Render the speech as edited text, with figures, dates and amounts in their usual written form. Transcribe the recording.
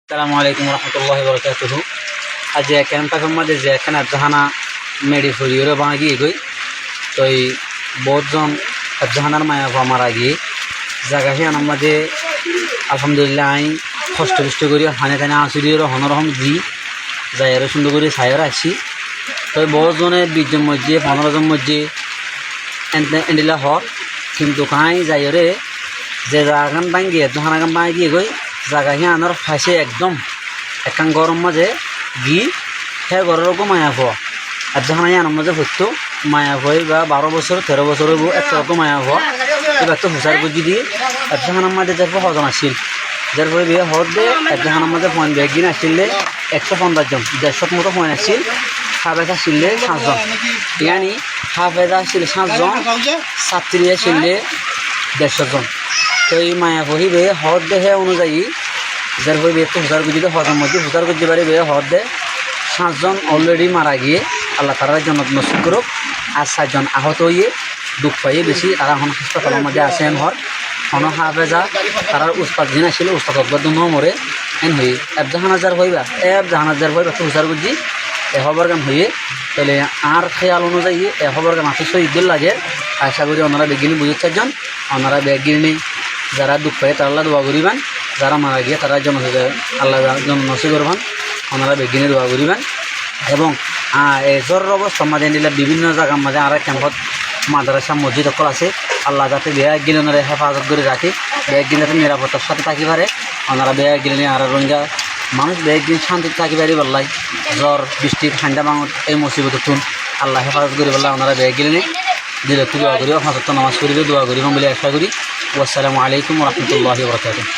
আসসালামু আলাইকুম রহমতুল্লাহি বরকাতুহু। আজ ক্যাম্পাসের মাঝে যে এখানে জাহানা মেডি ফরিওরে বাগিয়ে গই তো এই বহুতজন জাহানার মায়া মারা গিয়ে জায়গা হিয়ানোর মাঝে আলহামদুলিল্লাহ আই কষ্ট কষ্ট করি হানে টানে আসির হনরহম জি যাই আরো সুন্দর করে সাইর আসি তো বহুজনের 20 জন মধ্যে 15 জন মধ্যে এন্ডিলা হর কিন্তু কাই যাইরে যে জাগান ভাঙ্গিয়ে জাহানাগান বাগিয়ে গই জায়গা হিয়ানোর ফাঁসে একদম একান গরম মাঝে গি সে গরমকে মায়া ভোয়া আর জাহানা হিয়ানোর মাঝে হইতো মায়া ভয় বা 12 বছর 13 বছর একটা মায়া ভোয়া এবার তো হুসার বুঝি দিয়ে আর জাহানার মাঝে যার পর হজন আসছিল যার পরে বিয়ে হর দিয়ে এক জাহানার মাঝে পয়েন্ট একদিন আসলে 150 জন 150 মতো পয়েন্ট আসছিল হাফেজ আসলে 7 জন ইয়ানি হাফেজ আসলে 7 জন ছাত্রী আসলে 150 জন তো এই মায়া বহিবে হদ দেহে অনুযায়ী যার হইবে একটু হুসার গুজিতে হজম মধ্যে হুসার গুজি বাড়ি বেয়ে হদ দে 7 জন অলরেডি মারা গিয়ে আল্লাহ তালার জন্য নসিব করুক আর 7 জন আহত হইয়ে দুঃখ পাইয়ে বেশি তারা এখন হাসপাতালের মধ্যে আসেন হর হন হাফেজা তারা উস্তাদ দিন আসলে উস্তাদ অব্বাদ মরে এন হয়ে এব জাহানাজার হইবা জাহানাজার হইবা তো হুসার গুজি এ হবার গান হয়ে তাহলে আর খেয়াল অনুযায়ী এ হবার গান হাতে শহীদুল লাগে আশা করি ওনারা বেগিনি বুঝতে চারজন ওনারা বেগিনি যারা দুঃখ পায় তারা আল্লাহ দোয়া করিবেন যারা মারা গিয়ে তারা জন্য আল্লাহ জন্য নসি করবেন ওনারা বেগিনে দোয়া করিবেন এবং এই জ্বরের অবস্থা মাঝে নিলে বিভিন্ন জায়গার মাঝে আর ক্যাম্পত মাদ্রাসা মসজিদ সকল আছে আল্লাহ যাতে বেয়া গিলে ওনারা হেফাজত করে রাখি বেগ গিলে নিরাপত্তার সাথে থাকি পারে ওনারা বেয়া গিলে আর রোহিঙ্গা মানুষ বেগ দিন শান্তি থাকি পারি বললাই জ্বর বৃষ্টি ঠান্ডা বাঙত এই মুসিবত তুন আল্লাহ হেফাজত করে বললাম ওনারা বেগ গিলে দিলে দোয়া করি 5 ওয়াক্ত নামাজ করিলে দোয়া করি বলে আশা করি। আসসালামু আলাইকুম রহমতুল্লাহি বরকাতুহু।